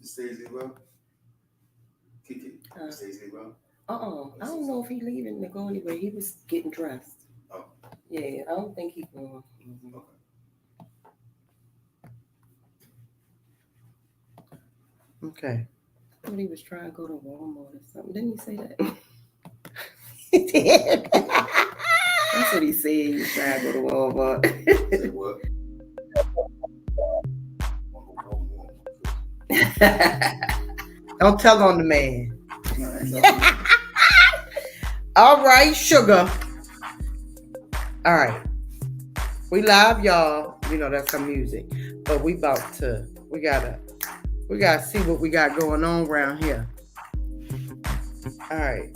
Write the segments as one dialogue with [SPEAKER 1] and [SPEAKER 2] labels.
[SPEAKER 1] Stays well? Kiki? Stays well?
[SPEAKER 2] I don't know if he leaving to go anywhere. He was getting dressed.
[SPEAKER 1] Oh.
[SPEAKER 2] Yeah, I don't think he going.
[SPEAKER 1] Okay.
[SPEAKER 3] Okay.
[SPEAKER 2] I thought he was trying to go to Walmart or something. Didn't he say that? He did. That's what he said. He was trying to go to Walmart.
[SPEAKER 1] Say what?
[SPEAKER 3] Don't tell on the man. All right, sugar. All right. We live, y'all. You know that's some music. But we gotta see what we got going on around here. All right.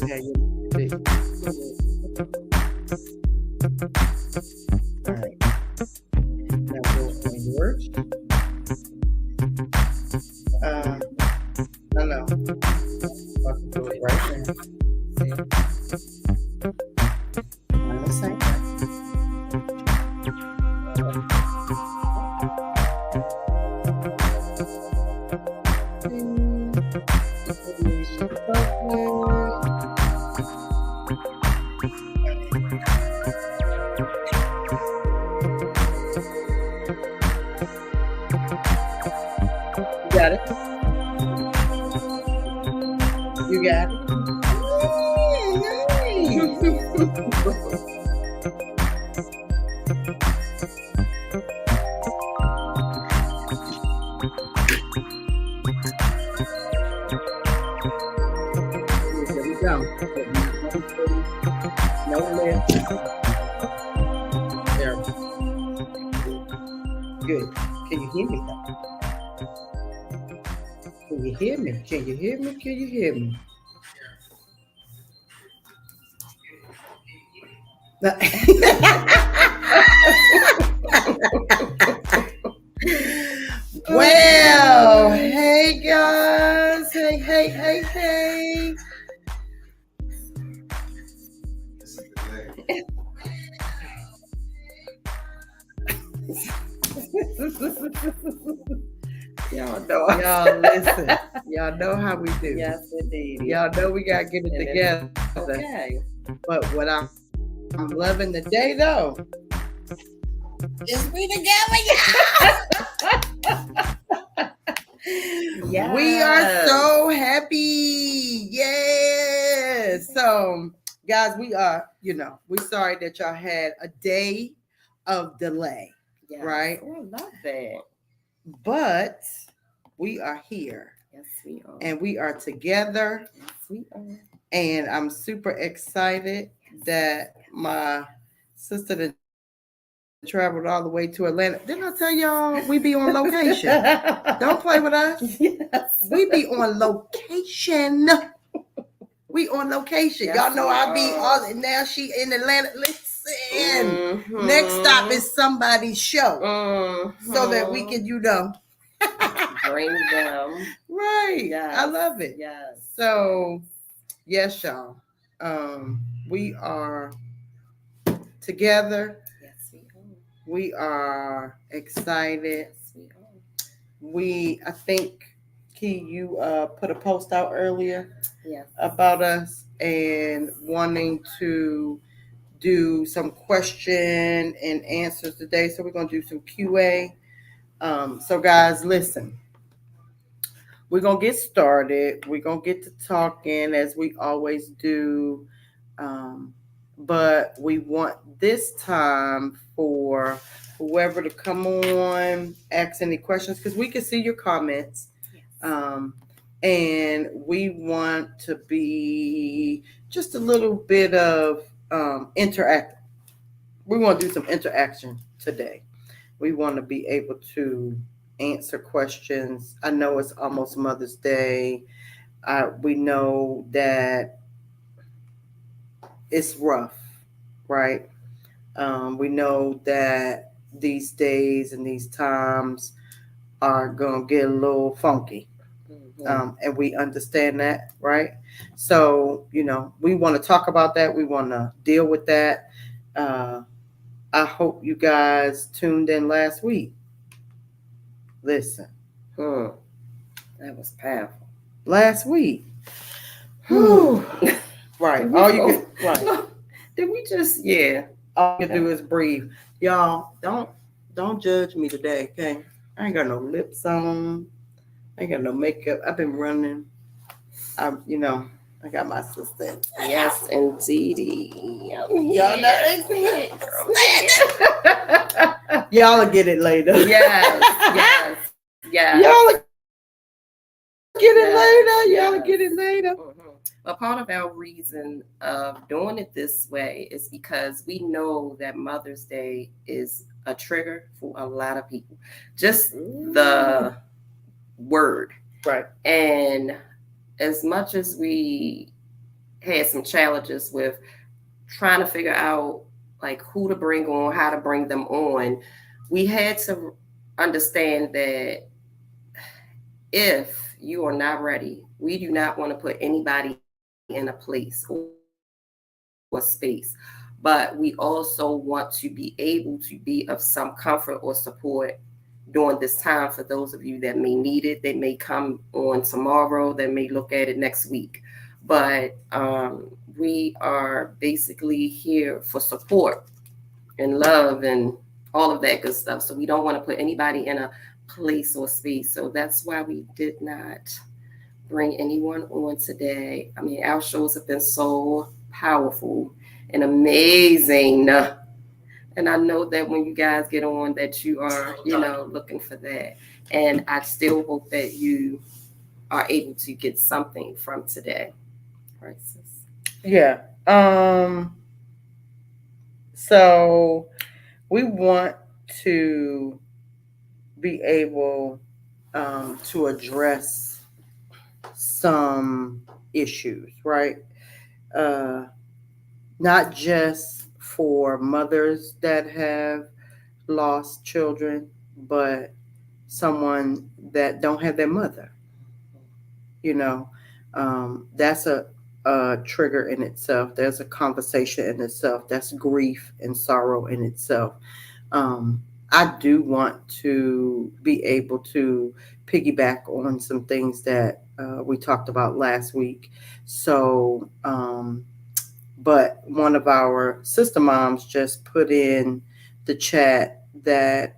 [SPEAKER 3] Yeah, all right. Now go on yours. No. I can do it right now. I'm the same. Got it? You got it? There we go. No left. There. Good. Can you hear me though? Can you hear me? Can you hear me? Can you hear me? Well, hey guys. Hey. Y'all listen. Y'all know how we do.
[SPEAKER 2] Yes, indeed.
[SPEAKER 3] Y'all know we gotta get it together.
[SPEAKER 2] Okay.
[SPEAKER 3] But what I'm loving today though is we together,
[SPEAKER 2] Yes.
[SPEAKER 3] We are so happy. Yes. So guys, we are, we sorry that y'all had a day of delay.
[SPEAKER 2] Yes.
[SPEAKER 3] Right?
[SPEAKER 2] Oh, I love that.
[SPEAKER 3] But we are here.
[SPEAKER 2] Yes, we are.
[SPEAKER 3] And we are together.
[SPEAKER 2] Yes, we are.
[SPEAKER 3] And I'm super excited that my sister that traveled all the way to Atlanta. Didn't I tell y'all we be on location? Don't play with us.
[SPEAKER 2] Yes.
[SPEAKER 3] We be on location. We on location.
[SPEAKER 2] Yes,
[SPEAKER 3] y'all know I be
[SPEAKER 2] are.
[SPEAKER 3] all now she in Atlanta. Listen. Next stop is somebody's show. So that we can,
[SPEAKER 2] bring them.
[SPEAKER 3] Right.
[SPEAKER 2] Yes.
[SPEAKER 3] I love it.
[SPEAKER 2] Yes.
[SPEAKER 3] So, yes, y'all. We are together.
[SPEAKER 2] Yes, we are.
[SPEAKER 3] We are excited.
[SPEAKER 2] Yes, we are.
[SPEAKER 3] I think, Key, you put a post out earlier
[SPEAKER 2] Yes.
[SPEAKER 3] about us and wanting to do some question and answers today. So we're going to do some QA. So guys, listen. We're going to get started. We're going to get to talking as we always do. But we want this time for whoever to come on, ask any questions, because we can see your comments.
[SPEAKER 2] Yes.
[SPEAKER 3] And we want to be just a little bit of interact. We want to do some interaction today. We want to be able to answer questions. I know it's almost Mother's Day. We know that it's rough, right? We know that these days and these times are going to get a little funky. And we understand that, right? So, we want to talk about that. We want to deal with that. I hope you guys tuned in last week. Listen,
[SPEAKER 2] That was powerful.
[SPEAKER 3] last week.
[SPEAKER 2] Whew.
[SPEAKER 3] Right.
[SPEAKER 2] Did we
[SPEAKER 3] All you
[SPEAKER 2] go-
[SPEAKER 3] can right.
[SPEAKER 2] Did we just? Yeah.
[SPEAKER 3] All you can do is breathe. Y'all, don't judge me today, okay? I ain't got no lips on. I ain't got no makeup. I've been running. I got my assistant.
[SPEAKER 2] Yes, indeedy.
[SPEAKER 3] Y'all know Y'all will get it later.
[SPEAKER 2] Yes.
[SPEAKER 3] Y'all will get it
[SPEAKER 2] Yes,
[SPEAKER 3] later. Y'all will
[SPEAKER 2] yes.
[SPEAKER 3] get it later.
[SPEAKER 2] But part of our reason of doing it this way is because we know that Mother's Day is a trigger for a lot of people. Just the word.
[SPEAKER 3] Right.
[SPEAKER 2] And as much as we had some challenges with trying to figure out like who to bring on, how to bring them on, we had to understand that if you are not ready, we do not want to put anybody in a place or space, but we also want to be able to be of some comfort or support during this time for those of you that may need it. They may come on tomorrow, they may look at it next week, but we are basically here for support and love and all of that good stuff. So we don't want to put anybody in a place or space. So that's why we did not bring anyone on today. I mean, our shows have been so powerful and amazing. And I know that when you guys get on that you are, looking for that. And I still hope that you are able to get something from today. Right, sis?
[SPEAKER 3] Yeah. So we want to be able to address some issues, right? Not just for mothers that have lost children, but someone that don't have their mother. That's a trigger in itself. There's a conversation in itself. That's grief and sorrow in itself. I do want to be able to piggyback on some things that we talked about last week. So, but one of our sister moms just put in the chat that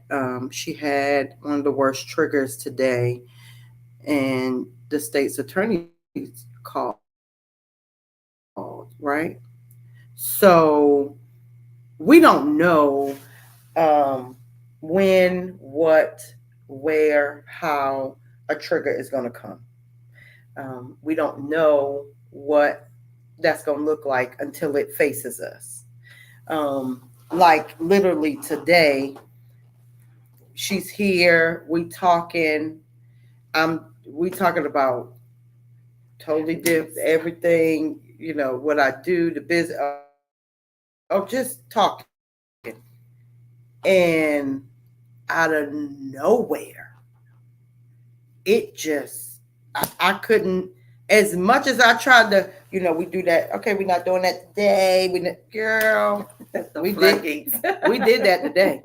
[SPEAKER 3] she had one of the worst triggers today, and the state's attorney called, right? So we don't know when, what, where, how a trigger is going to come. We don't know what that's going to look like until it faces us. Like literally today, she's here. We talking about totally different everything. What I do, the business. Just talking, and out of nowhere, it just I couldn't. As much as I tried to, we do that. Okay, we're not doing that today. Girl, we did that today.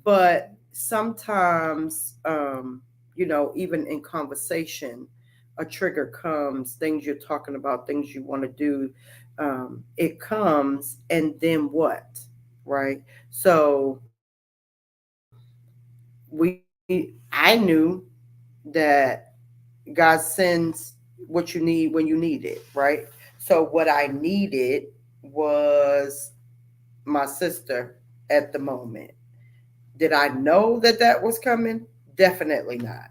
[SPEAKER 3] But sometimes, even in conversation, a trigger comes. Things you're talking about, things you want to do. It comes, and then what, right? So I knew that God sends what you need when you need it, right? So what I needed was my sister at the moment. Did I know that was coming? Definitely not.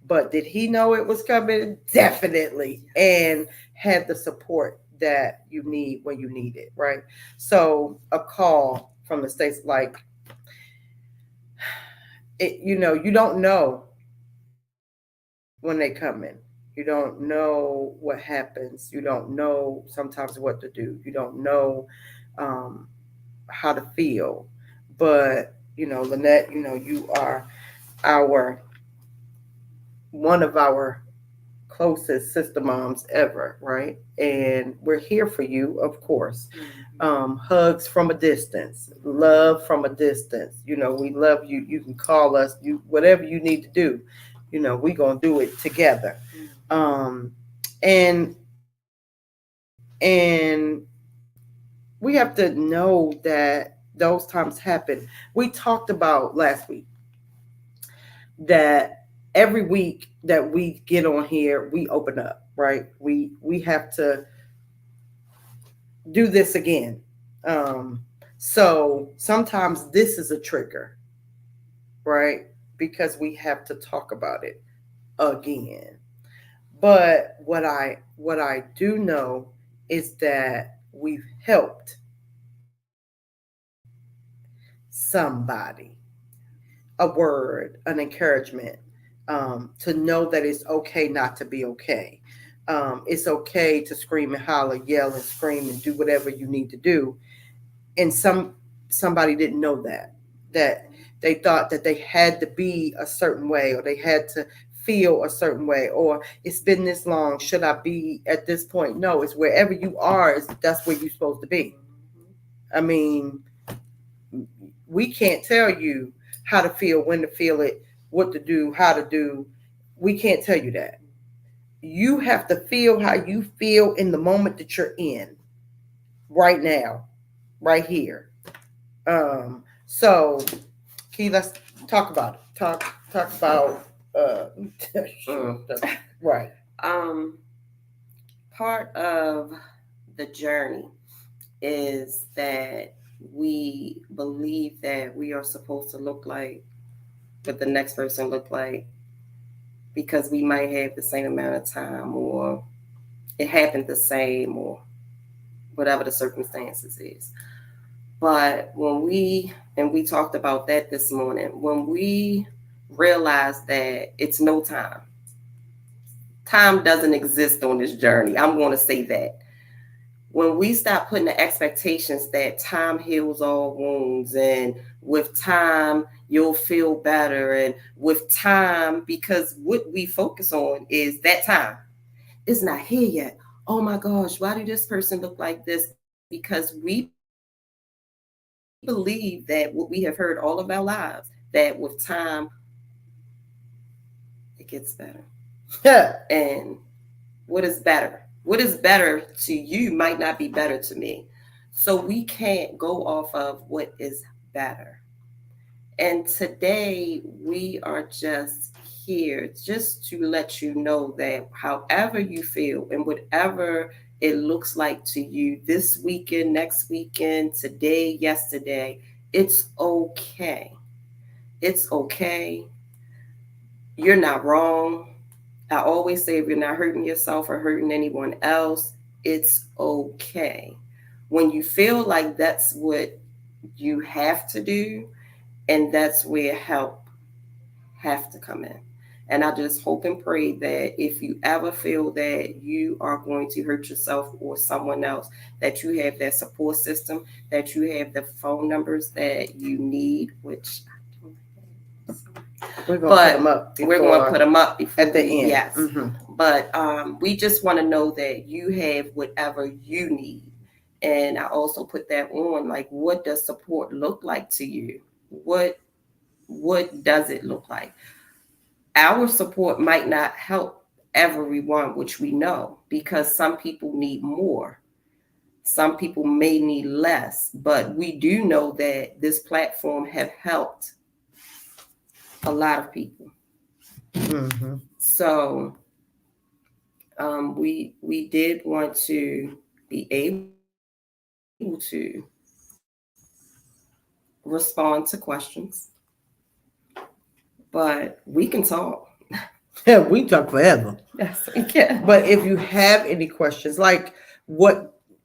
[SPEAKER 3] But did he know it was coming? Definitely. And had the support that you need when you need it, right? So a call from the States, like, you don't know when they come in. You don't know what happens. You don't know sometimes what to do. You don't know how to feel. But, Lynette, you are one of our closest sister moms ever, right? And we're here for you, of course. Hugs from a distance, love from a distance. You know, we love you. You can call us. You whatever you need to do. You know, we're gonna do it together. And and we have to know that those times happen. We talked about last week that every week that we get on here, we open up, right? We have to do this again. So sometimes this is a trigger, right? Because we have to talk about it again. But what I do know is that we've helped somebody, a word, an encouragement, to know that it's okay not to be okay. It's okay to scream and holler, yell and scream and do whatever you need to do. And somebody didn't know that they thought that they had to be a certain way, or they had to feel a certain way, or it's been this long, should I be at this point? No, it's wherever you are, that's where you're supposed to be. I mean, we can't tell you how to feel, when to feel it, what to do, how to do. We can't tell you that. You have to feel how you feel in the moment that you're in right now, right here. So Key, let's talk about it. Talk about right.
[SPEAKER 2] Part of the journey is that we believe that we are supposed to look like what the next person look like, because we might have the same amount of time, or it happened the same, or whatever the circumstances is. But when we talked about that this morning, when we realize that it's no time doesn't exist on this journey. I'm going to say that. When we stop putting the expectations that time heals all wounds, and with time you'll feel better, and with time, because what we focus on is that time. It's not here yet. Oh my gosh, why did this person look like this? Because we believe that what we have heard all of our lives, that with time it gets better. And what is better? What is better to you might not be better to me. So we can't go off of what is better. And today we are just here just to let you know that however you feel and whatever it looks like to you this weekend, next weekend, today, yesterday, it's okay. It's okay. You're not wrong. I always say, if you're not hurting yourself or hurting anyone else, it's okay. When you feel like that's what you have to do, and that's where help have to come in. And I just hope and pray that if you ever feel that you are going to hurt yourself or someone else, that you have that support system, that you have the phone numbers that you need, which
[SPEAKER 3] we're going to put them up.
[SPEAKER 2] We're going to put them up before
[SPEAKER 3] at the end.
[SPEAKER 2] Yes. Mm-hmm. But we just want to know that you have whatever you need. And I also put that on, like, what does support look like to you? What does it look like? Our support might not help everyone, which we know, because some people need more. Some people may need less, but we do know that this platform have helped a lot of people.
[SPEAKER 3] Mm-hmm.
[SPEAKER 2] So we did want to be able to respond to questions, but we can talk.
[SPEAKER 3] Yeah, we talk forever.
[SPEAKER 2] Yes, we can.
[SPEAKER 3] But if you have any questions, like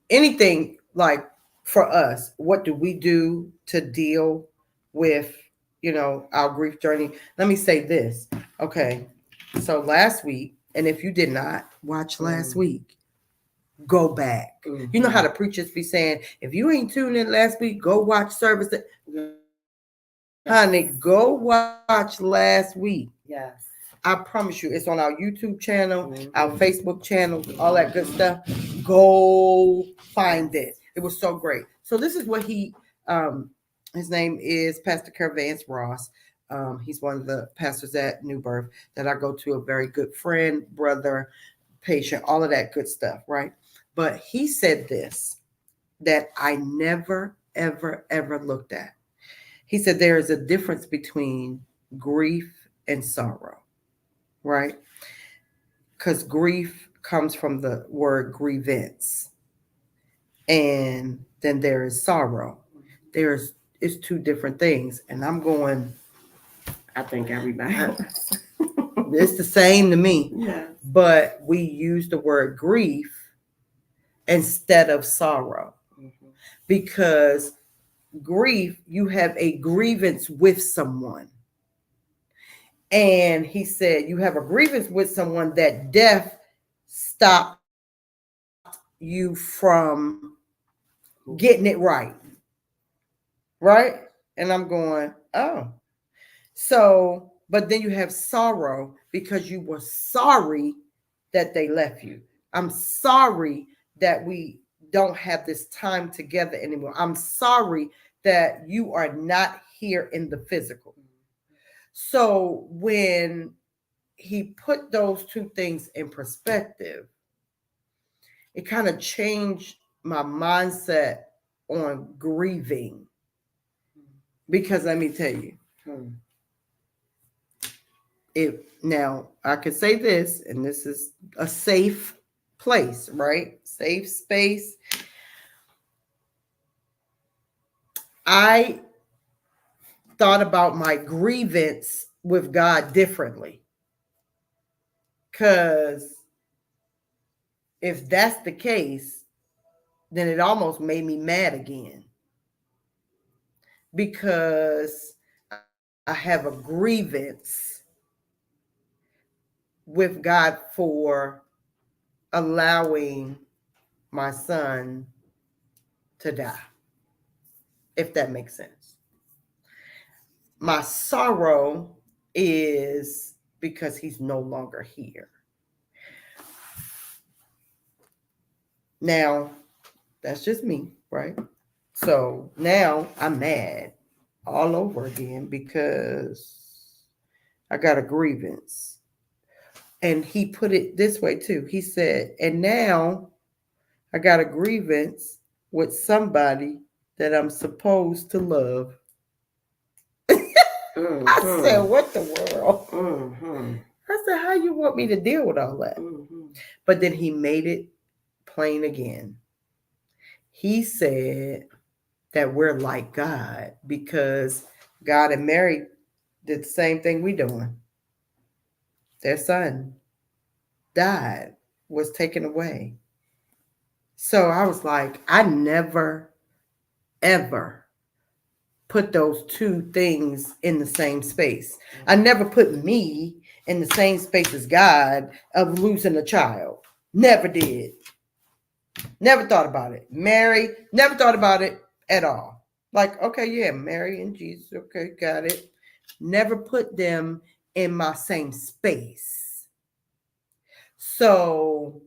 [SPEAKER 3] anything, like for us, what do we do to deal with, our grief journey? Let me say this. Okay. So last week, and if you did not watch last week, go back. Mm-hmm. You know how the preachers be saying, if you ain't tuned in last week, go watch service. Honey, go watch last week.
[SPEAKER 2] Yes.
[SPEAKER 3] I promise you, it's on our YouTube channel,
[SPEAKER 2] Mhm.
[SPEAKER 3] our Facebook channel, all that good stuff. Go find it. It was so great. So this is what his name is Pastor Kervance Ross. He's one of the pastors at New Birth that I go to, a very good friend, brother, patient, all of that good stuff, right? But he said this that I never, ever, ever looked at. He said there is a difference between grief and sorrow, right? Because grief comes from the word grievance, and then there is sorrow. It's two different things, and I'm going.
[SPEAKER 2] I think everybody.
[SPEAKER 3] It's the same to me,
[SPEAKER 2] Yeah.
[SPEAKER 3] but we use the word grief instead of sorrow
[SPEAKER 2] Mhm.
[SPEAKER 3] because grief, you have a grievance with someone. And he said, you have a grievance with someone that death stopped you from getting it right. Right? And I'm going, oh. So, but then you have sorrow because you were sorry that they left you. I'm sorry that we don't have this time together anymore. I'm sorry that you are not here in the physical. So when he put those two things in perspective, it kind of changed my mindset on grieving. Because let me tell you, if now I could say this, and this is a safe place, right? Safe space. I thought about my grievance with God differently. Because if that's the case, then it almost made me mad again. Because I have a grievance with God for allowing my son to die, if that makes sense. My sorrow is because he's no longer here. Now, that's just me, right? So now I'm mad all over again because I got a grievance. And he put it this way too. He said, and now I got a grievance with somebody that I'm supposed to love.
[SPEAKER 2] Mm-hmm.
[SPEAKER 3] I said, what the world?
[SPEAKER 2] Mm-hmm.
[SPEAKER 3] I said, how you want me to deal with all that?
[SPEAKER 2] Mm-hmm.
[SPEAKER 3] But then he made it plain again. He said that we're like God because God and Mary did the same thing we doing. Their son died, was taken away. So I was like, I never, ever put those two things in the same space. I never put me in the same space as God of losing a child. Never did. Never thought about it. Mary, never thought about it at all. Like, okay, yeah, Mary and Jesus, okay, got it. Never put them in my same space. So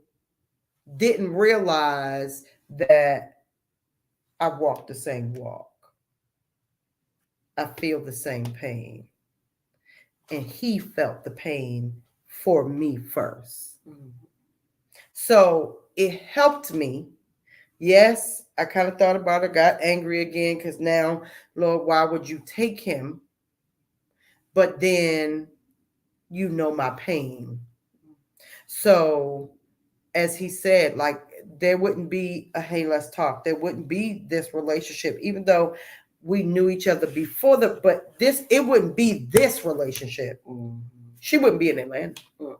[SPEAKER 3] didn't realize that I walk the same walk. I feel the same pain. And he felt the pain for me first.
[SPEAKER 2] Mm-hmm.
[SPEAKER 3] So it helped me. Yes, I kind of thought about it, got angry again because now, Lord, why would you take him? But then you know my pain. So as he said, like there wouldn't be a hey, let's talk. There wouldn't be this relationship, even though we knew each other before but it wouldn't be this relationship.
[SPEAKER 2] Mm-hmm.
[SPEAKER 3] She wouldn't be in Atlanta.
[SPEAKER 2] Mm-hmm.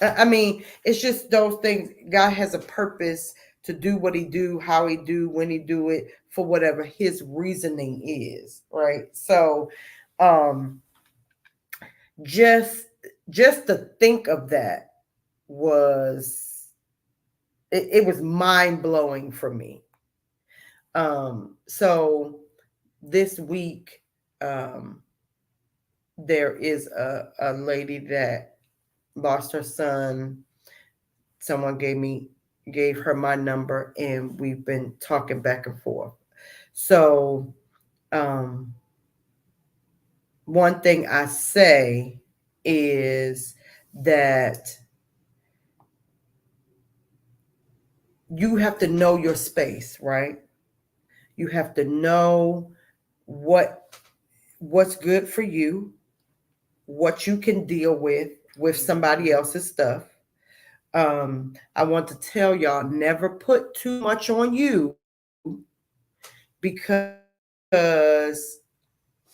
[SPEAKER 3] I mean, it's just those things. God has a purpose to do what he do, how he do, when he do it, for whatever his reasoning is, right? So just to think of that was it was mind-blowing for me. So this week there is a lady that lost her son. Someone gave her my number, and we've been talking back and forth. So, um, one thing I say is that you have to know your space, right? You have to know what's good for you, what you can deal with somebody else's stuff. I want to tell y'all, never put too much on you, because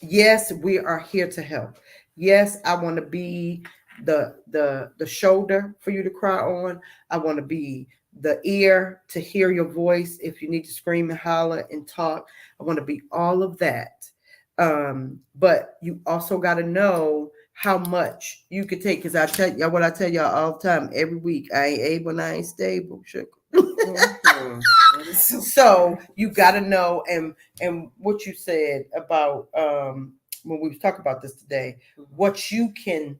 [SPEAKER 3] yes, we are here to help. Yes, I want to be the shoulder for you to cry on. I want to be the ear to hear your voice if you need to scream and holler and talk. I want to be all of that. But you also got to know how much you could take. Because I tell y'all what I tell y'all all the time, every week. I ain't able and I ain't stable. Sugar.
[SPEAKER 2] Mhm. That is
[SPEAKER 3] So you got to know, and what you said about when we was talking about this today, what you can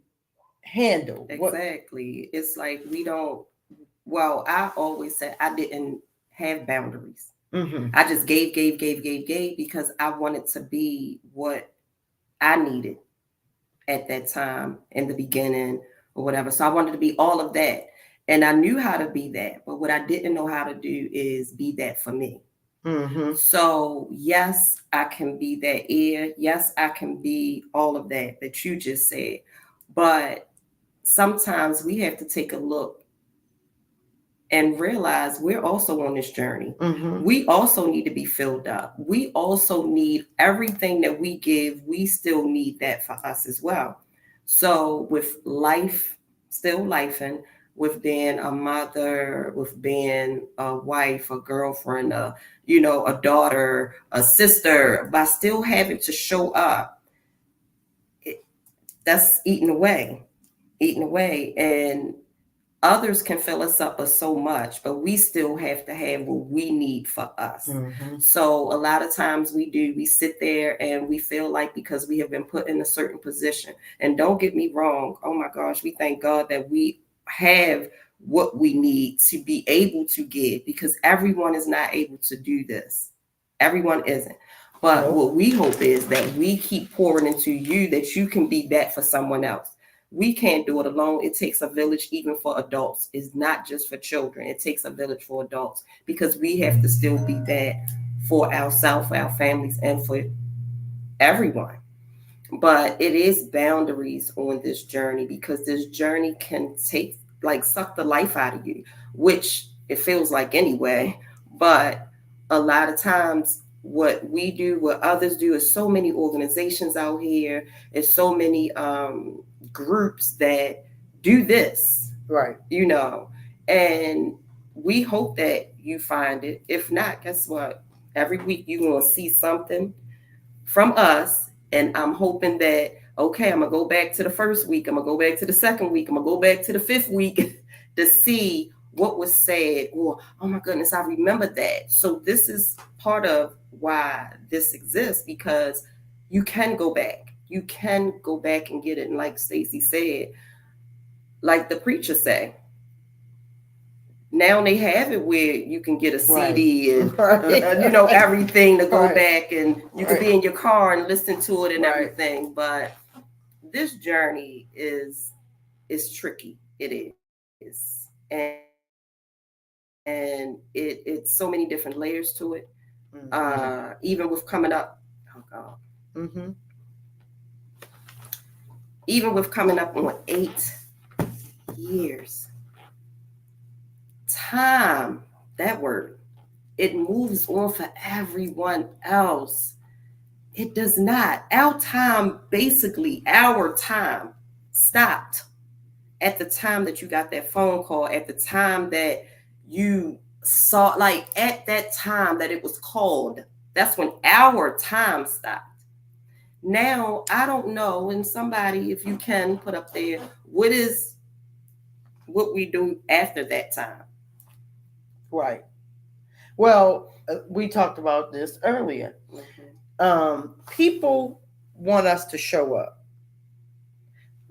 [SPEAKER 3] handle. What?
[SPEAKER 2] Exactly. It's like we don't, well, I always said I didn't have boundaries.
[SPEAKER 3] Mm-hmm.
[SPEAKER 2] I just gave because I wanted to be what I needed at that time in the beginning or whatever. So I wanted to be all of that. And I knew how to be that. But what I didn't know how to do is be that for me.
[SPEAKER 3] Mm-hmm.
[SPEAKER 2] So, yes, I can be that ear. Yes, I can be all of that you just said. But sometimes we have to take a look and realize we're also on this journey.
[SPEAKER 3] Mm-hmm.
[SPEAKER 2] We also need to be filled up. We also need everything that we give. We still need that for us as well. So with life, still lifing, with being a mother, with being a wife, a girlfriend, a daughter, a sister, by still having to show up, that's eating away. And others can fill us up with so much, but we still have to have what we need for us.
[SPEAKER 3] Mm-hmm.
[SPEAKER 2] So a lot of times we sit there and we feel like because we have been put in a certain position, and don't get me wrong, oh my gosh, we thank God that we have what we need to be able to give, because everyone is not able to do this. Everyone isn't. But
[SPEAKER 3] Nope.
[SPEAKER 2] what we hope is that we keep pouring into you, that you can be that for someone else. We can't do it alone. It takes a village, even for adults. It's not just for children. It takes a village for adults, because we have to still be that for ourselves, for our families, and for everyone. But it is boundaries on this journey, because this journey can take, like, suck the life out of you, which it feels like anyway. But a lot of times, what we do, what others do, is so many organizations out here, is so many groups that do this,
[SPEAKER 3] Right.
[SPEAKER 2] And we hope that you find it. If not, guess what? Every week you're going to see something from us. And I'm hoping that, okay, I'm going to go back to the first week. I'm going to go back to the second week. I'm going to go back to the fifth week to see what was said. Or, oh my goodness, I remember that. So this is part of why this exists, because you can go back. You can go back and get it. And like Stacey said, like the preacher said, now they have it where you can get a CD and everything to go back, and you can be in your car and listen to it and everything. But this journey is tricky. It is, and it's so many different layers to it. Even with coming up, oh God,
[SPEAKER 3] Mm-hmm.
[SPEAKER 2] even with coming up on 8 years. Time, that word, it moves on for everyone else. It does not. Our time stopped at the time that you got that phone call, at the time that you saw, like at that time that it was called. That's when our time stopped. Now, I don't know, and somebody, if you can put up there, what we do after that time.
[SPEAKER 3] Right. Well, we talked about this earlier.
[SPEAKER 2] Mm-hmm.
[SPEAKER 3] People want us to show up.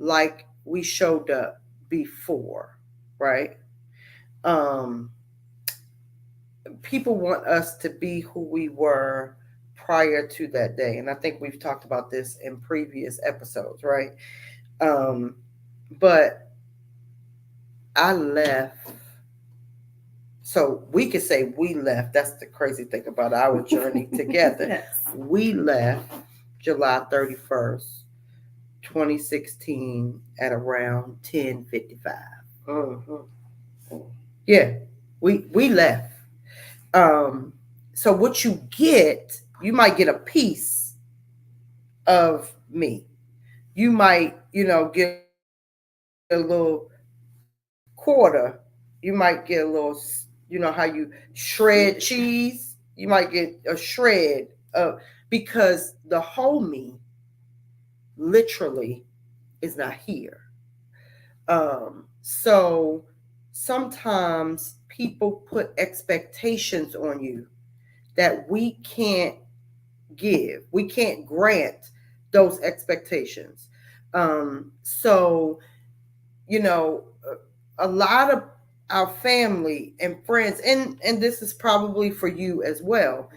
[SPEAKER 3] like we showed up before, right? People want us to be who we were prior to that day. And I think we've talked about this in previous episodes, right? But I left. So we could say we left. That's the crazy thing about our journey together.
[SPEAKER 2] Yes.
[SPEAKER 3] We left July 31st, 2016 at around 10:55.
[SPEAKER 2] Mm-hmm.
[SPEAKER 3] Yeah, we left. So what you get, you might get a piece of me. You might, get a little quarter. You might get a little, how you shred cheese. You might get a shred of, because the whole me literally is not here. So sometimes people put expectations on you that we can't give. We can't grant those expectations. So, a lot of our family and friends, and this is probably for you as well,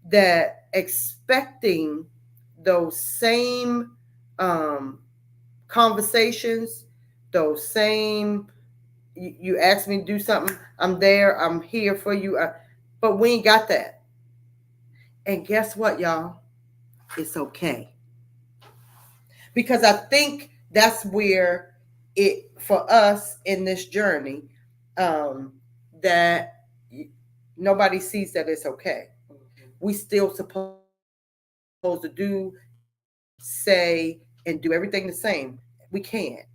[SPEAKER 3] that expecting those same conversations, those same, you ask me to do something, I'm there, I'm here for you, but we ain't got that. And guess what, y'all? It's okay. Because I think that's where it, for us in this journey, that nobody sees that it's okay. We still supposed to do, say, and do everything the same. We can't.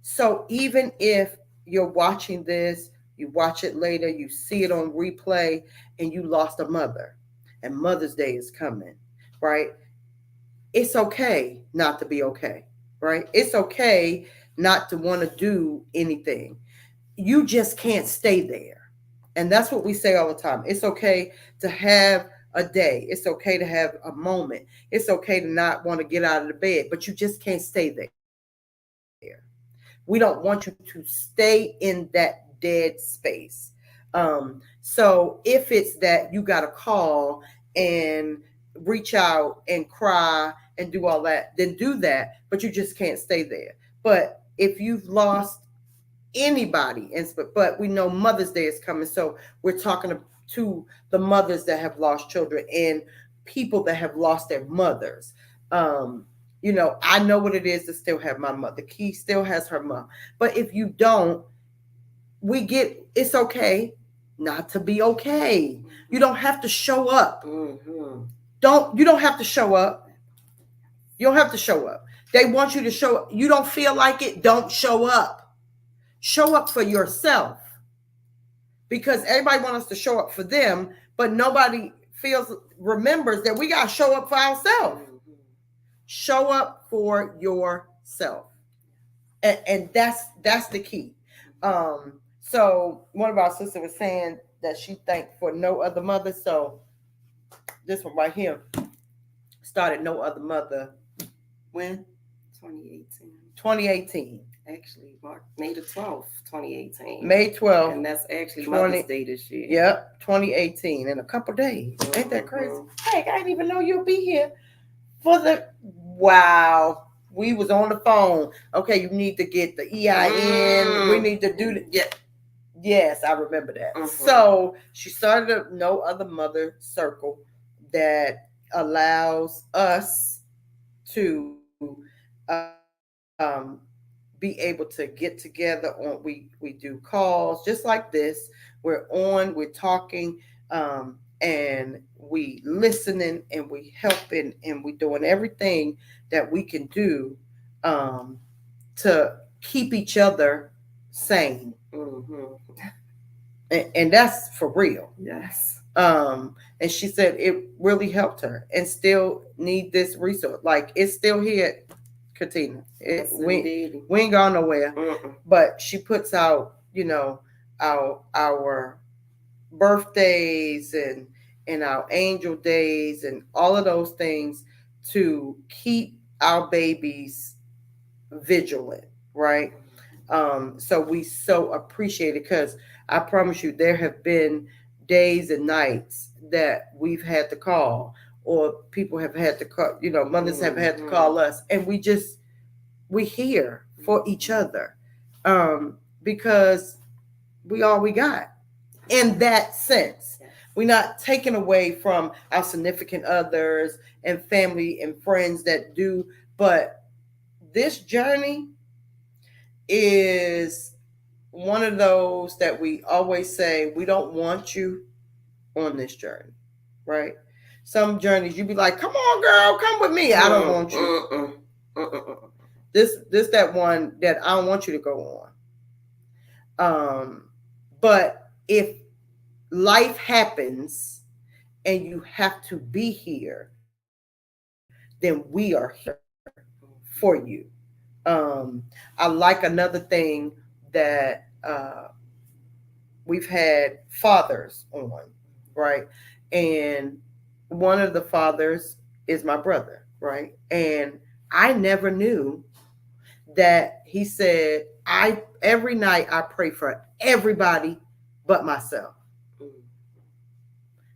[SPEAKER 3] So even if you're watching this, you watch it later, you see it on replay, and you lost a mother, and Mother's Day is coming, right? It's okay not to be okay, right? It's okay not to want to do anything. You just can't stay there. And that's what we say all the time. It's okay to have a day. It's okay to have a moment. It's okay to not want to get out of the bed, but you just can't stay there. We don't want you to stay in that dead space. So if it's that you got to call and reach out and cry and do all that, then do that, but you just can't stay there. But if you've lost anybody, but we know Mother's Day is coming, so we're talking to the mothers that have lost children and people that have lost their mothers. I know what it is to still have my mother. Key still has her mom. But if you don't, it's okay not to be okay. You don't have to show up.
[SPEAKER 2] Mm-hmm.
[SPEAKER 3] You don't have to show up. You don't have to show up. They want you to show up. You don't feel like it, don't show up. Show up for yourself. Because everybody wants us to show up for them, but nobody remembers that we got to show up for ourselves. Mm-hmm. Show up for yourself. And that's the key. So one of our sisters was saying that she thanked for no other mother. So this one right here started No Other Mother when? 2018.
[SPEAKER 2] Actually, May the 12th, 2018.
[SPEAKER 3] May 12th.
[SPEAKER 2] And that's actually Mother's Day this year.
[SPEAKER 3] Yep, 2018. In a couple days. Mm-hmm. Ain't that crazy? Heck, I didn't even know you'll be here for the... Wow. We was on the phone. Okay, you need to get the EIN. We need to do the... Yeah. Yes, I remember that. Mm-hmm. So she started a No Other Mother circle that allows us to be able to get together on. We do calls just like this. We're talking, and we listening, and we helping, and we doing everything that we can do to keep each other sane. Mm-hmm. And that's for real.
[SPEAKER 2] Yes.
[SPEAKER 3] And she said it really helped her, and still need this resource. Like, it's still here, Katina. We ain't gone nowhere. Mm-mm. But she puts out, our birthdays and our angel days and all of those things to keep our babies vigilant, right? So we so appreciate it, because I promise you, there have been days and nights that we've had to call, or people have had to call, mothers have had to call us, and we here for each other, because we all we got in that sense. We're not taken away from our significant others and family and friends that do, but this journey is one of those that we always say, we don't want you on this journey, right? Some journeys you be like, come on, girl, come with me. I don't want you. This that one that I don't want you to go on. But if life happens and you have to be here, then we are here for you. I like another thing that we've had fathers on, right? And one of the fathers is my brother, right? And I never knew that he said, every night I pray for everybody but myself,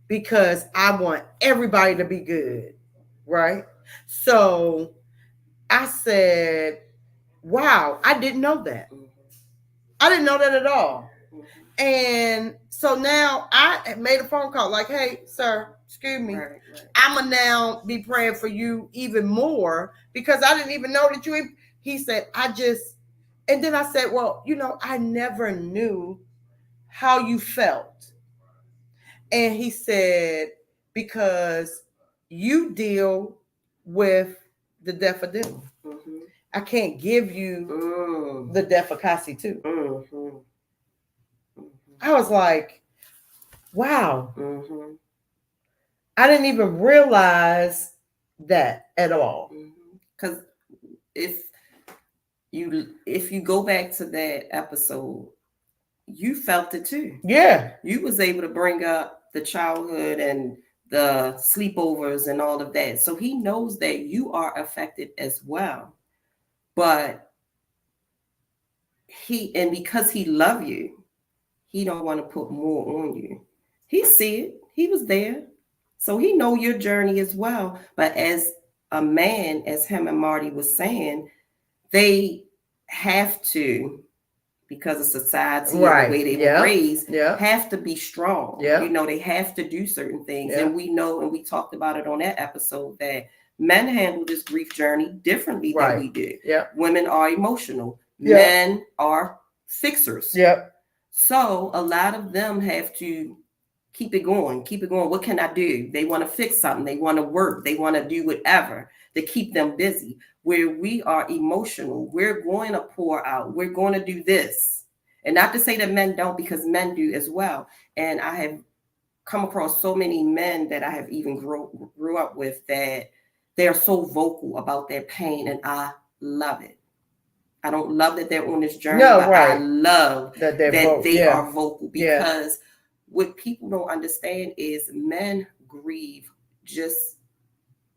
[SPEAKER 3] because I want everybody to be good, right? So I said, wow, I didn't know that. I didn't know that at all. And so now I made a phone call like, hey, sir, excuse me. Right. I'm going to now be praying for you even more, because I didn't even know that you, he said, and then I said, well, I never knew how you felt. And he said, because you deal with the deaf or dumb. Mm-hmm. I can't give you the deficacity too. Mm-hmm. Mm-hmm. I was like, wow. Mm-hmm. I didn't even realize that at all.
[SPEAKER 2] Because if you go back to that episode, you felt it too.
[SPEAKER 3] Yeah.
[SPEAKER 2] You was able to bring up the childhood and the sleepovers and all of that. So he knows that you are affected as well. But because he love you, he don't want to put more on you. He see it. He was there. So he know your journey as well. But as a man, as him and Marty was saying, they have to, because of society, right, and the way they were raised, have to be strong. They have to do certain things. And we know, and we talked about it on that episode, that men handle this grief journey differently than we do. Women are emotional. Men are fixers. So a lot of them have to keep it going. What can I do? They want to fix something. They want to work. They want to do whatever to keep them busy. Where we are emotional, we're going to pour out. We're going to do this. And not to say that men don't, because men do as well. And I have come across so many men that I have even grew up with that they are so vocal about their pain, and I love it. I don't love that they're on this journey, but I love that they are vocal, because what people don't understand is men grieve just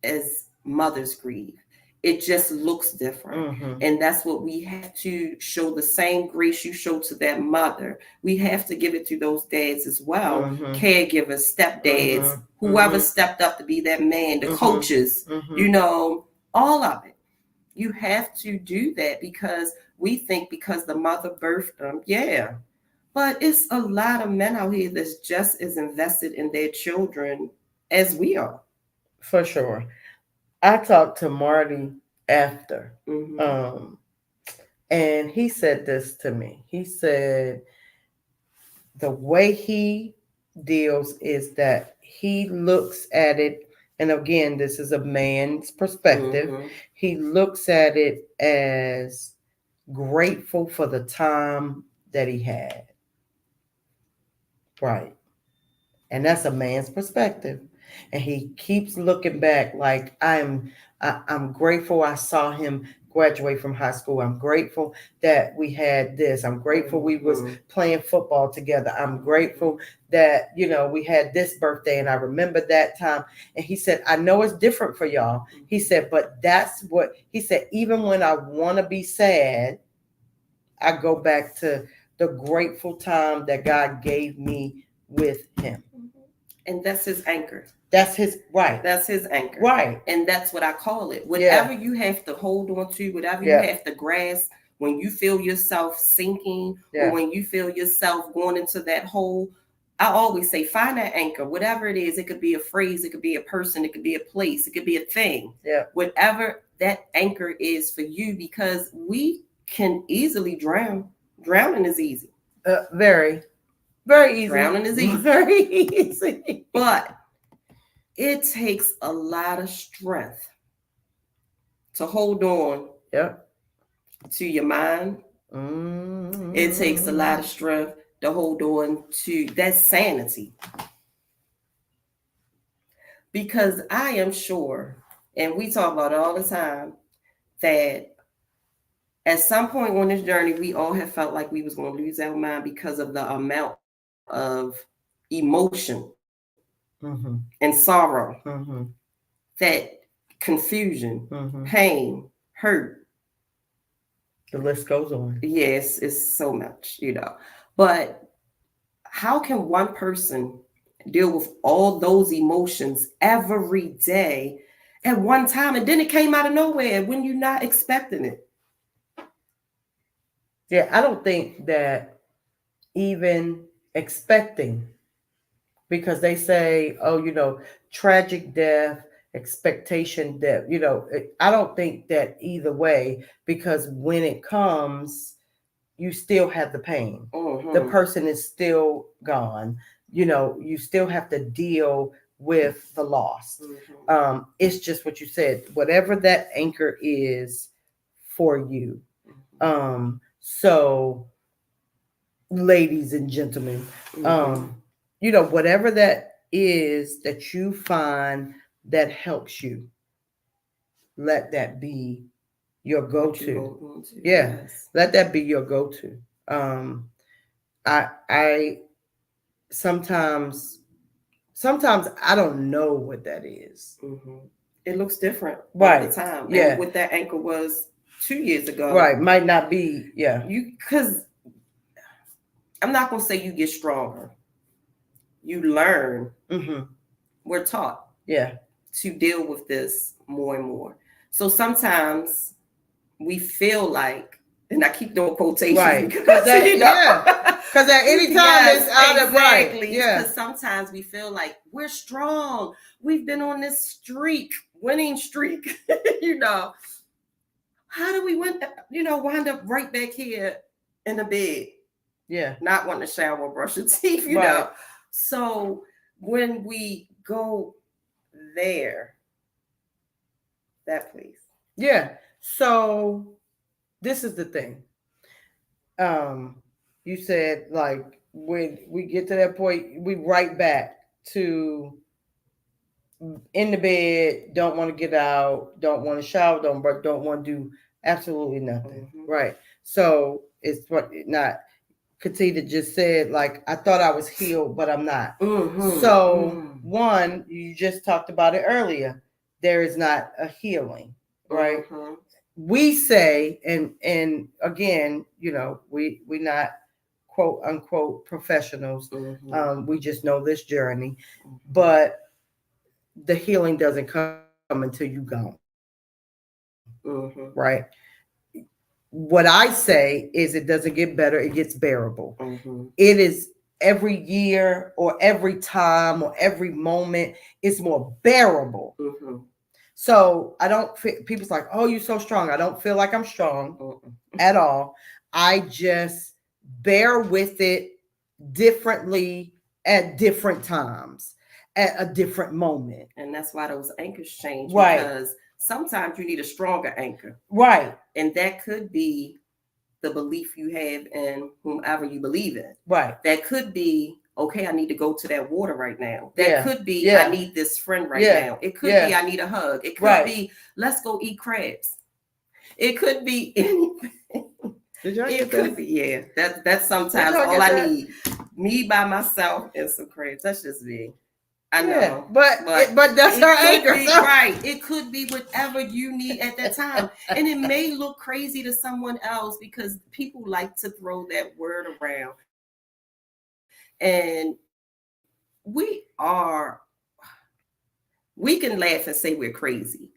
[SPEAKER 2] as mothers grieve. It just looks different. Mm-hmm. And that's what we have to show, the same grace you show to that mother. We have to give it to those dads as well. Mm-hmm. Caregivers, stepdads, whoever stepped up to be that man, the coaches, all of it. You have to do that, because we think because the mother birthed them, but it's a lot of men out here that's just as invested in their children as we are.
[SPEAKER 3] For sure. I talked to Marty after, and he said this to me. He said the way he deals is that he looks at it, and again, this is a man's perspective. Mm-hmm. He looks at it as grateful for the time that he had. Right. And that's a man's perspective. And he keeps looking back like, I'm grateful I saw him graduate from high school. I'm grateful that we had this. I'm grateful we was playing football together. I'm grateful that, you know, we had this birthday and I remember that time. And he said, I know it's different for y'all. He said, but that's what he said. Even when I want to be sad, I go back to the grateful time that God gave me with him.
[SPEAKER 2] And that's his anchor.
[SPEAKER 3] That's his right.
[SPEAKER 2] That's his anchor.
[SPEAKER 3] Right.
[SPEAKER 2] And that's what I call it. Whatever you have to hold on to, whatever you have to grasp, when you feel yourself sinking or when you feel yourself going into that hole, I always say, find that anchor, whatever it is. It could be a phrase, it could be a person, it could be a place, it could be a thing.
[SPEAKER 3] Yeah.
[SPEAKER 2] Whatever that anchor is for you, because we can easily drown. Drowning is easy.
[SPEAKER 3] Very, very easy.
[SPEAKER 2] Drowning is easy.
[SPEAKER 3] Very easy.
[SPEAKER 2] But it takes a lot of strength to hold on to your mind. Mm-hmm. It takes a lot of strength to hold on to that sanity. Because I am sure, and we talk about it all the time, that at some point on this journey, we all have felt like we was going to lose our mind because of the amount of emotion and sorrow, that confusion, pain, hurt.
[SPEAKER 3] The list goes on.
[SPEAKER 2] Yes, it's so much, you know. But how can one person deal with all those emotions every day at one time? And then it came out of nowhere when you're not expecting it.
[SPEAKER 3] Yeah, I don't think that even expecting, because they say, oh, you know, tragic death, expectation death, you know, I don't think that either way, because when it comes, you still have the pain. The person is still gone. You know, you still have to deal with the loss. It's just what you said, whatever that anchor is for you. So, ladies and gentlemen, you know, whatever that is that you find that helps you, let that be your go-to. Yes. Let that be your go-to. I sometimes I don't know what that is.
[SPEAKER 2] It looks different all the time. Yeah. And what that anchor was 2 years ago.
[SPEAKER 3] Right. Might not be. Yeah.
[SPEAKER 2] Because I'm not going to say you get stronger. You learn. We're taught.
[SPEAKER 3] Yeah.
[SPEAKER 2] To deal with this more and more. So sometimes we feel like, and I keep doing quotations,
[SPEAKER 3] right?
[SPEAKER 2] Because at
[SPEAKER 3] any time it's out of right.
[SPEAKER 2] Yeah. Because sometimes we feel like we're strong. We've been on this streak, winning streak. You know, how do we wind up right back here in the bed?
[SPEAKER 3] Yeah,
[SPEAKER 2] not wanting to shower or brush your teeth. You know, so when we go there, that place.
[SPEAKER 3] Yeah. So this is the thing. You said like when we get to that point, we right back to in the bed, don't want to get out, don't want to shower, don't want to do absolutely nothing. Right. So it's what not Katita just said, like, I thought I was healed, but I'm not. One, you just talked about it earlier. There is not a healing, right? We say, and again, you know, we not quote unquote professionals. We just know this journey, but the healing doesn't come until you gone, right? What I say is it doesn't get better, it gets bearable. It is every year or every time or every moment, it's more bearable. So I don't feel, people's like, oh, you're so strong. I don't feel like I'm strong at all. I just bear with it differently at different times, at a different moment.
[SPEAKER 2] And that's why those anchors change.
[SPEAKER 3] Right.
[SPEAKER 2] Because sometimes you need a stronger anchor.
[SPEAKER 3] Right.
[SPEAKER 2] And that could be the belief you have in whomever you believe in.
[SPEAKER 3] Right.
[SPEAKER 2] That could be, okay, I need to go to that water right now. That could be, I need this friend right now. It could be, I need a hug. It could be, let's go eat crabs. It could be anything.
[SPEAKER 3] Did y'all
[SPEAKER 2] It
[SPEAKER 3] get
[SPEAKER 2] could
[SPEAKER 3] that?
[SPEAKER 2] be, yeah. That's sometimes
[SPEAKER 3] Did y'all
[SPEAKER 2] all
[SPEAKER 3] get
[SPEAKER 2] I
[SPEAKER 3] that?
[SPEAKER 2] need. Me by myself and some crabs. That's just me. I know.
[SPEAKER 3] Yeah, but
[SPEAKER 2] But
[SPEAKER 3] that's
[SPEAKER 2] it
[SPEAKER 3] her
[SPEAKER 2] could
[SPEAKER 3] anchor.
[SPEAKER 2] be, right. It could be whatever you need at that time. And it may look crazy to someone else because people like to throw that word around. And we can laugh and say we're crazy.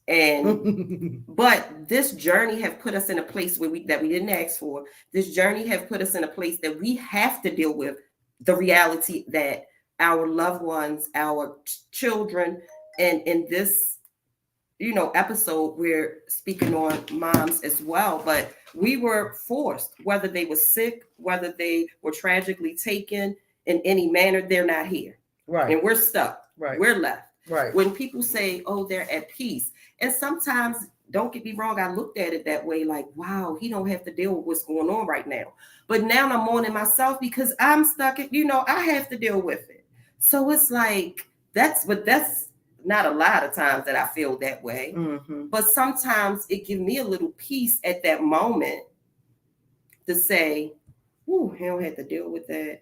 [SPEAKER 2] And but this journey have put us in a place where we didn't ask for. This journey have put us in a place that we have to deal with the reality that our loved ones, our children, and in this, episode, we're speaking on moms as well, but we were forced, whether they were sick, whether they were tragically taken in any manner, they're not here.
[SPEAKER 3] Right.
[SPEAKER 2] And we're stuck.
[SPEAKER 3] Right.
[SPEAKER 2] We're left.
[SPEAKER 3] Right.
[SPEAKER 2] When people say, oh, they're at peace. And sometimes, don't get me wrong, I looked at it that way, like, wow, he don't have to deal with what's going on right now. But now I'm mourning myself because I'm stuck at, I have to deal with it. So it's like, that's not a lot of times that I feel that way.
[SPEAKER 3] Mm-hmm.
[SPEAKER 2] But sometimes it gives me a little peace at that moment to say, ooh, he don't have to deal with that.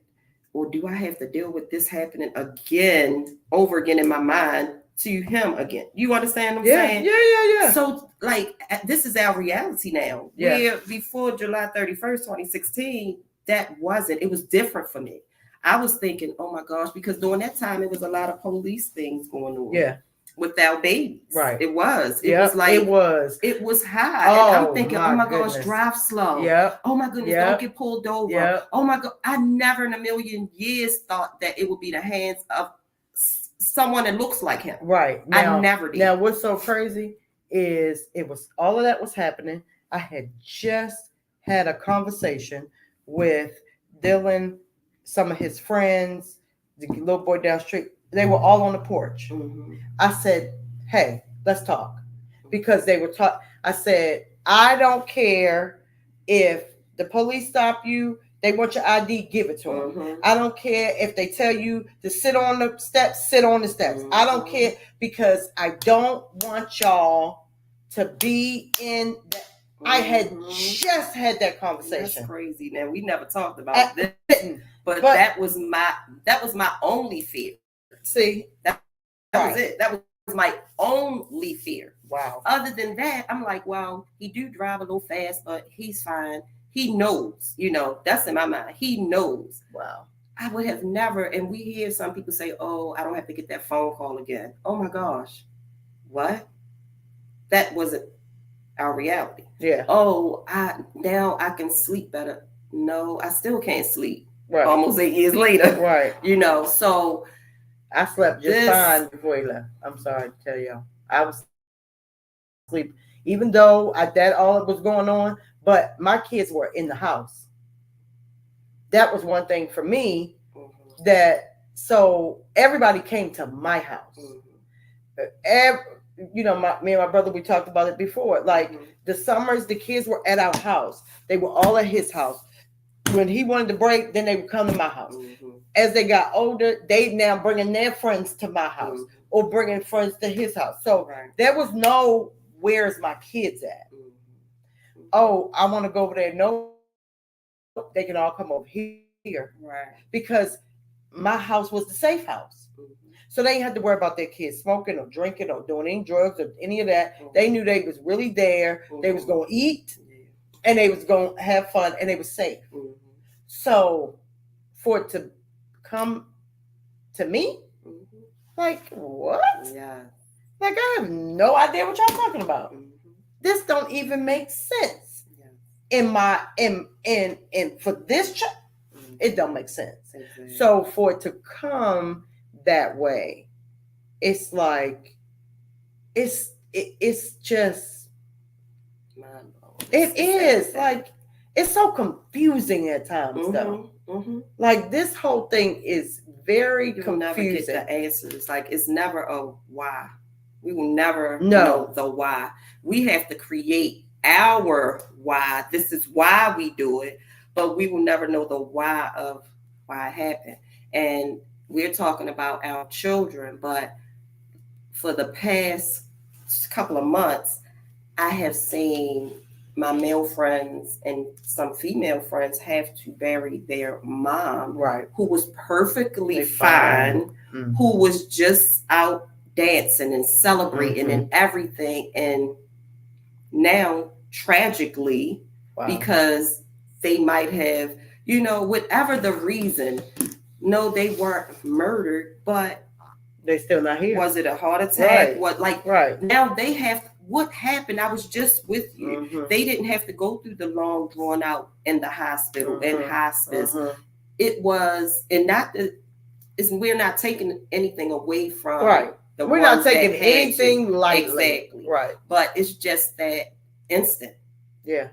[SPEAKER 2] Or do I have to deal with this happening again, over again in my mind to him again? You understand what I'm saying?
[SPEAKER 3] Yeah.
[SPEAKER 2] So, like, this is our reality now.
[SPEAKER 3] Yeah.
[SPEAKER 2] Where before July 31st, 2016, that wasn't. It was different for me. I was thinking, oh my gosh, because during that time, it was a lot of police things going on.
[SPEAKER 3] Yeah.
[SPEAKER 2] With our babies.
[SPEAKER 3] Right.
[SPEAKER 2] It was. It was like. It was high.
[SPEAKER 3] Oh,
[SPEAKER 2] and I'm thinking, oh my
[SPEAKER 3] goodness.
[SPEAKER 2] gosh, drive slow.
[SPEAKER 3] Yeah.
[SPEAKER 2] Oh my goodness, don't get pulled over.
[SPEAKER 3] Yeah.
[SPEAKER 2] Oh my God. I never in a million years thought that it would be the hands of someone that looks like him.
[SPEAKER 3] Right. Now,
[SPEAKER 2] I never did.
[SPEAKER 3] Now, what's so crazy is it was all of that was happening. I had just had a conversation with Dylan, some of his friends, the little boy down the street. They were all on the porch.
[SPEAKER 2] Mm-hmm.
[SPEAKER 3] I said, hey, let's talk. Because they were talking. I said, I don't care if the police stop you, they want your ID, give it to them.
[SPEAKER 2] Mm-hmm.
[SPEAKER 3] I don't care if they tell you to sit on the steps, sit on the steps.
[SPEAKER 2] Mm-hmm.
[SPEAKER 3] I don't care because I don't want y'all to be in that. Mm-hmm. I had just had that conversation.
[SPEAKER 2] That's crazy. Now, we never talked about this, but that was my only fear.
[SPEAKER 3] See,
[SPEAKER 2] that was it. That was my only fear.
[SPEAKER 3] Wow.
[SPEAKER 2] Other than that, I'm like, well, he do drive a little fast, but he's fine. He knows, that's in my mind. He knows.
[SPEAKER 3] Wow.
[SPEAKER 2] I would have never, and we hear some people say, oh, I don't have to get that phone call again. Oh my gosh. What? That wasn't our reality.
[SPEAKER 3] Yeah.
[SPEAKER 2] Oh, now I can sleep better. No, I still can't sleep.
[SPEAKER 3] Right.
[SPEAKER 2] Almost 8 years later.
[SPEAKER 3] Right.
[SPEAKER 2] So
[SPEAKER 3] I slept just fine before he left. I'm sorry to tell y'all. I was asleep, even though that all was going on, but my kids were in the house. That was one thing for me. Mm-hmm. So everybody came to my house. Mm-hmm. Me and my brother, we talked about it before. Like mm-hmm. the summers, the kids were at our house. They were all at his house. When he wanted to break, then they would come to my house. Mm-hmm. As they got older, they now bringing their friends to my house mm-hmm. or bringing friends to his house. So there was no, where's my kids at? Mm-hmm. Oh, I want to go over there. No, they can all come over here. Right. Because my house was the safe house. Mm-hmm. So they didn't have to worry about their kids smoking or drinking or doing any drugs or any of that. Mm-hmm. They knew they was really there. Mm-hmm. They was going to eat. And they was going to have fun, and they was safe. Mm-hmm. So, for it to come to me, mm-hmm. like, what? Yeah. Like, I have no idea what y'all talking about. Mm-hmm. This don't even make sense. Yeah. For this mm-hmm. it don't make sense. Exactly. So, for it to come that way, it's like, it's just... It is like it's so confusing at times, mm-hmm, though. Mm-hmm. Like this whole thing is very confusing. Never get the answers. Like it's never a why. We will never know the why. We have to create our why. This is why we do it, but we will never know the why of why it happened. And we're talking about our children, but for the past couple of months,
[SPEAKER 2] I have seen my male friends and some female friends have to bury their mom,
[SPEAKER 3] Right.
[SPEAKER 2] who was perfectly
[SPEAKER 3] They
[SPEAKER 2] fine,
[SPEAKER 3] Mm.
[SPEAKER 2] who was just out dancing and celebrating
[SPEAKER 3] Mhm.
[SPEAKER 2] and everything. And now, tragically,
[SPEAKER 3] Wow.
[SPEAKER 2] because they might have, whatever the reason, no, they weren't murdered, but
[SPEAKER 3] They still not here.
[SPEAKER 2] was it a heart attack?
[SPEAKER 3] Right.
[SPEAKER 2] What, like,
[SPEAKER 3] Right.
[SPEAKER 2] now they have, what happened? I was just with you.
[SPEAKER 3] Mhm.
[SPEAKER 2] They didn't have to go through the long drawn out in the hospital and
[SPEAKER 3] Mhm.
[SPEAKER 2] hospice.
[SPEAKER 3] Mhm.
[SPEAKER 2] It was, and not that we're not taking anything away from
[SPEAKER 3] Right.
[SPEAKER 2] the
[SPEAKER 3] We're
[SPEAKER 2] ones
[SPEAKER 3] not taking
[SPEAKER 2] that had to.
[SPEAKER 3] anything lightly.
[SPEAKER 2] Exactly.
[SPEAKER 3] Right.
[SPEAKER 2] But it's just that instant.
[SPEAKER 3] Yeah.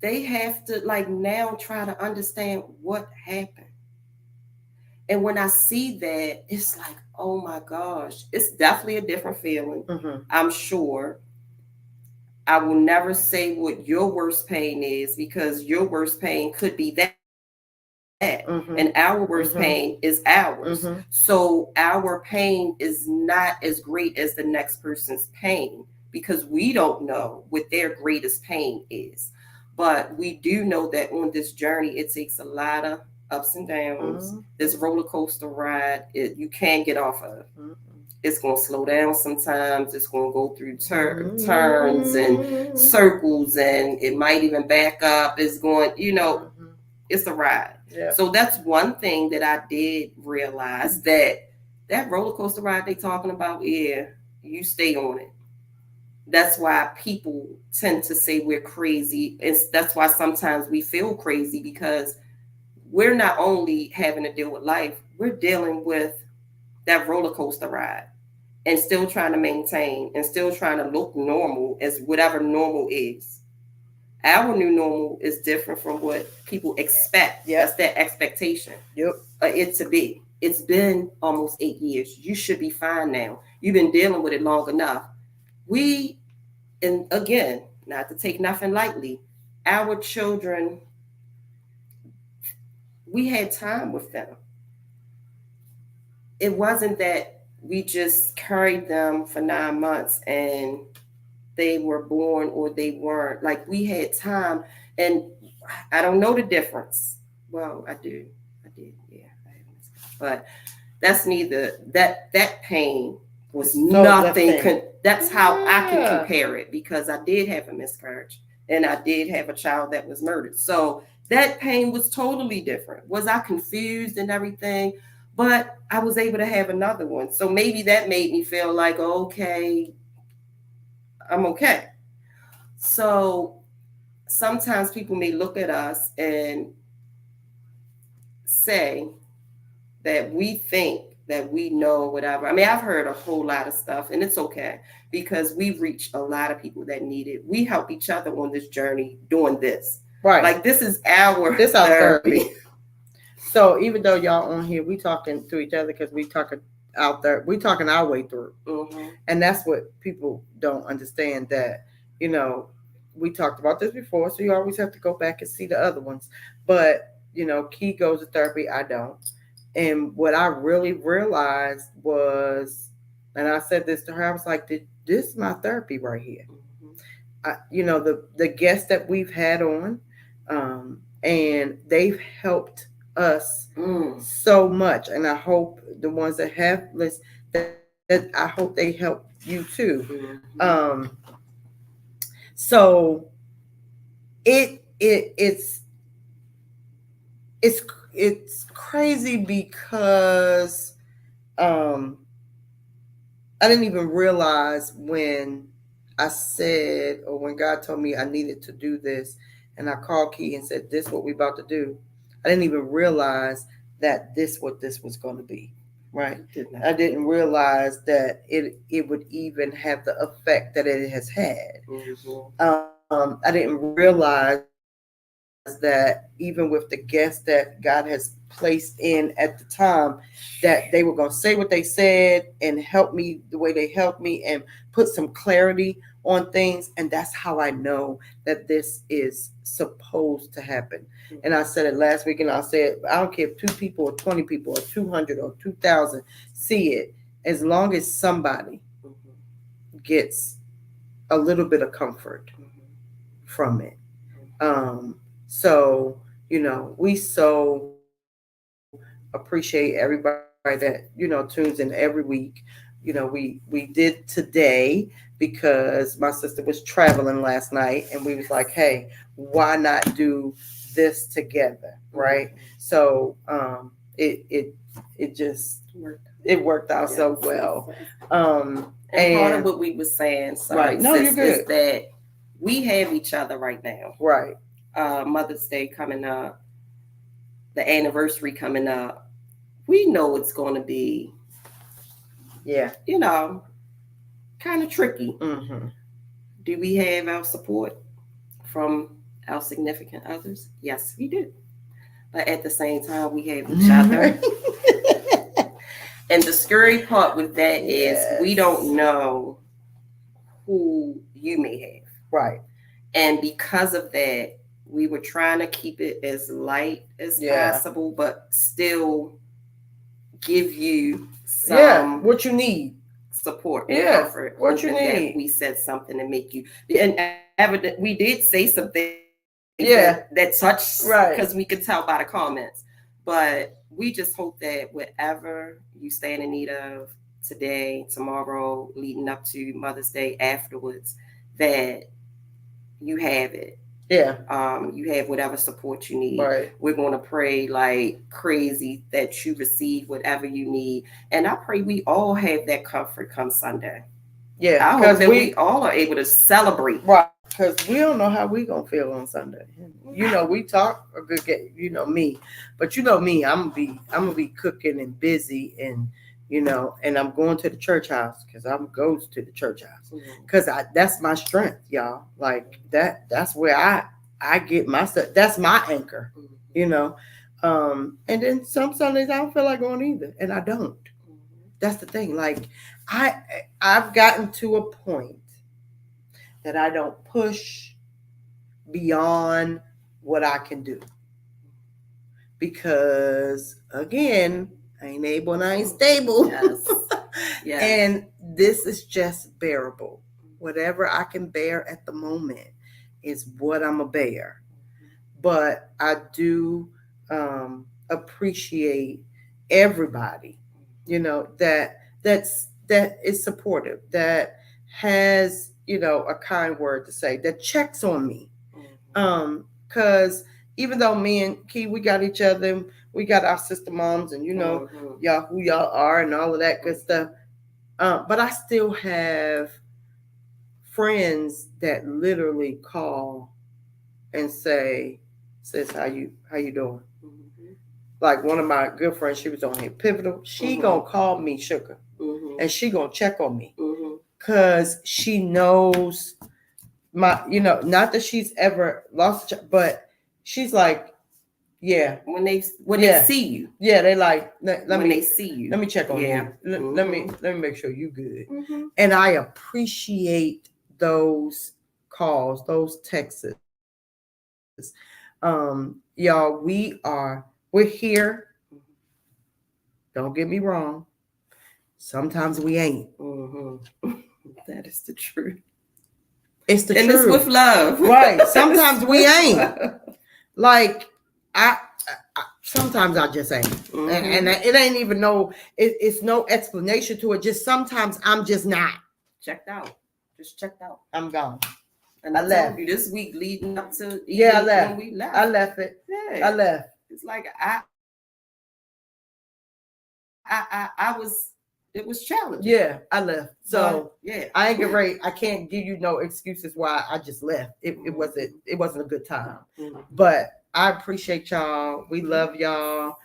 [SPEAKER 2] They have to like now try to understand what happened. And when I see that, it's like, oh my gosh, it's definitely a different feeling.
[SPEAKER 3] Mm-hmm.
[SPEAKER 2] I'm sure. I will never say what your worst pain is, because your worst pain could be that.
[SPEAKER 3] Mm-hmm.
[SPEAKER 2] And our worst pain is ours.
[SPEAKER 3] Mm-hmm.
[SPEAKER 2] So our pain is not as great as the next person's pain, because we don't know what their greatest pain is. But we do know that on this journey, it takes a lot of ups and downs.
[SPEAKER 3] Mm-hmm.
[SPEAKER 2] This roller coaster ride, you can't get off of.
[SPEAKER 3] Mm-hmm.
[SPEAKER 2] It's going to slow down sometimes. It's going to go through turns and circles, and it might even back up. It's going,
[SPEAKER 3] Mm-hmm.
[SPEAKER 2] it's a ride.
[SPEAKER 3] Yeah.
[SPEAKER 2] So that's one thing that I did realize, that roller coaster ride they talking about, yeah, you stay on it. That's why people tend to say we're crazy. That's why sometimes we feel crazy, because we're not only having to deal with life, we're dealing with that roller coaster ride and still trying to maintain and still trying to look normal as whatever normal is. Our new normal is different from what people expect.
[SPEAKER 3] Yep.
[SPEAKER 2] That's their expectation.
[SPEAKER 3] Yep.
[SPEAKER 2] It to be. It's been almost 8 years. You should be fine now. You've been dealing with it long enough. And again, not to take nothing lightly, our children, we had time with them. It wasn't that we just carried them for 9 months and they were born or they weren't. Like, we had time, and I don't know the difference. Well, I do. I did. Yeah. But that's neither, that pain was
[SPEAKER 3] So
[SPEAKER 2] nothing. That's how I can compare it, because I did have a miscarriage and I did have a child that was murdered. So that pain was totally different. Was I confused and everything? But I was able to have another one. So maybe that made me feel like, okay, I'm okay. So sometimes people may look at us and say that we think that we know whatever. I mean, I've heard a whole lot of stuff, and it's okay, because we've reached a lot of people that need it. We help each other on this journey doing this.
[SPEAKER 3] Right.
[SPEAKER 2] Like, this is our
[SPEAKER 3] therapy. So even though y'all on here, we talking to each other because we talking out there, we talking our way through.
[SPEAKER 2] Mm-hmm.
[SPEAKER 3] And that's what people don't understand, that, we talked about this before, so you always have to go back and see the other ones. But, Key goes to therapy, I don't. And what I really realized was, and I said this to her, I was like, this is my therapy right here. Mm-hmm. The guests that we've had on, and they've helped us so much. And I hope the ones that have listened, that I hope they help you too. Mm-hmm. So it's crazy, because I didn't even realize when I said, or when God told me I needed to do this, and I called Key and said, this is what we about to do. I didn't even realize that what this was going to be. Right. I didn't realize that it would even have the effect that it has had. Mm-hmm. I didn't realize that even with the guests that God has placed in at the time, that they were going to say what they said and help me the way they helped me and put some clarity on things. And that's how I know that this is supposed to happen. Mm-hmm. And I said it last week, and I said, I don't care if 2 people or 20 people or 200 or 2,000 see it, as long as somebody gets a little bit of comfort
[SPEAKER 2] Mhm.
[SPEAKER 3] from it. So, we so appreciate everybody that, tunes in every week. We did today because my sister was traveling last night and we was like, hey, why not do this together? Right. So it just worked out so well.
[SPEAKER 2] And part of what we were saying, sorry,
[SPEAKER 3] Right. No, you're good.
[SPEAKER 2] is that we have each other right now.
[SPEAKER 3] Right.
[SPEAKER 2] Mother's Day coming up, the anniversary coming up. We know it's going to be, kind of tricky.
[SPEAKER 3] Mm-hmm.
[SPEAKER 2] Do we have our support from our significant others? Yes, we do. But at the same time, we have each other. And the scary part with that is we don't know who you may have.
[SPEAKER 3] Right.
[SPEAKER 2] And because of that, we were trying to keep it as light as possible, but still give you some
[SPEAKER 3] what you need.
[SPEAKER 2] Support and comfort.
[SPEAKER 3] What you need.
[SPEAKER 2] We said something to make you, and evident we did say something that touched,
[SPEAKER 3] right,
[SPEAKER 2] because we could tell by the comments. But we just hope that whatever you stand in need of today, tomorrow, leading up to Mother's Day, afterwards, that you have it. You have whatever support you need.
[SPEAKER 3] Right.
[SPEAKER 2] We're going to pray like crazy that you receive whatever you need. And I pray we all have that comfort come Sunday.
[SPEAKER 3] Yeah.
[SPEAKER 2] I hope that we all are able to celebrate.
[SPEAKER 3] Right. Because we don't know how we going to feel on Sunday. We talk a good game, me. But me, I'm going to be cooking and busy and, and I'm going to the church house because I'm going to the church house. Because that's my strength, y'all. Like that's where I get my stuff. That's my anchor, And then some Sundays I don't feel like going either. And I don't. That's the thing. Like I've gotten to a point that I don't push beyond what I can do. Because again, I ain't able and I ain't stable.
[SPEAKER 2] Yes.
[SPEAKER 3] And this is just bearable. Whatever I can bear at the moment is what I'm a bear. But I do appreciate everybody, that is supportive, that has, a kind word to say, that checks on me. Because even though me and Key, we got each other, we got our sister moms and, y'all who y'all are and all of that good stuff. But I still have friends that literally call and say, sis, how you doing? Like one of my good friends, she was on here, Pivotal. She gonna call me sugar, and she gonna check on me, because she knows my, not that she's ever lost a child, but she's like,
[SPEAKER 2] when they see you,
[SPEAKER 3] they like let
[SPEAKER 2] they see you,
[SPEAKER 3] let me check on you. Let me make sure you good. And I appreciate those calls, those texts. Y'all, we're here. Don't get me wrong. Sometimes we ain't.
[SPEAKER 2] That is the truth.
[SPEAKER 3] It's the
[SPEAKER 2] truth. And it's with love.
[SPEAKER 3] Right. Sometimes we ain't. Like, I sometimes I just ain't. And it ain't even it's no explanation to it. Just sometimes I'm just not.
[SPEAKER 2] Checked out. Just checked out.
[SPEAKER 3] I'm gone.
[SPEAKER 2] And I left you this week leading up to
[SPEAKER 3] I left.
[SPEAKER 2] When we left.
[SPEAKER 3] I left it.
[SPEAKER 2] Yeah.
[SPEAKER 3] I left.
[SPEAKER 2] It's like it was challenging.
[SPEAKER 3] Yeah, I left. So
[SPEAKER 2] yeah,
[SPEAKER 3] I ain't get ready. I can't give you no excuses why I just left. It wasn't a good time. But I appreciate y'all. We love y'all.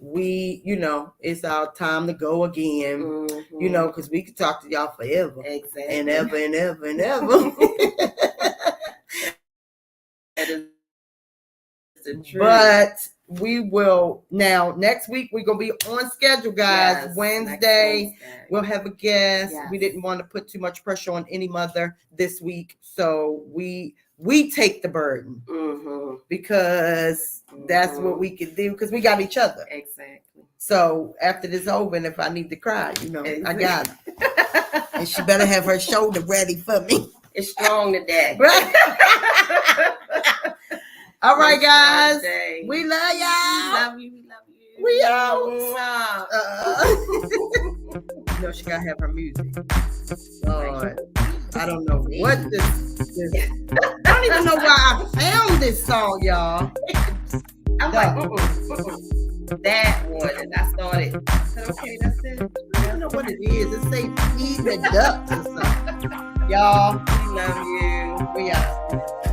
[SPEAKER 3] We, it's our time to go again. Because we could talk to y'all forever.
[SPEAKER 2] Exactly.
[SPEAKER 3] And ever and ever and ever.
[SPEAKER 2] That is the truth.
[SPEAKER 3] But we will now. Next week we're gonna be on schedule, guys.
[SPEAKER 2] Yes,
[SPEAKER 3] Wednesday we'll have a guest.
[SPEAKER 2] Yes.
[SPEAKER 3] We didn't want to put too much pressure on any mother this week, so we take the burden because that's what we can do because we got each other.
[SPEAKER 2] Exactly.
[SPEAKER 3] So after this over, and if I need to cry, I got her. And she better have her shoulder ready for me.
[SPEAKER 2] It's strong today.
[SPEAKER 3] All right,
[SPEAKER 2] It's
[SPEAKER 3] guys.
[SPEAKER 2] strong today.
[SPEAKER 3] We love y'all.
[SPEAKER 2] love you. We love you.
[SPEAKER 3] We out.
[SPEAKER 2] Mwah.
[SPEAKER 3] She gotta have her music. Lord, I don't know what this. I don't even know why I found this song, y'all.
[SPEAKER 2] I'm like, that one, and I started. I said, okay, that's it.
[SPEAKER 3] I don't know what it is. It say feed the ducks or something. Y'all,
[SPEAKER 2] We love you.
[SPEAKER 3] we out.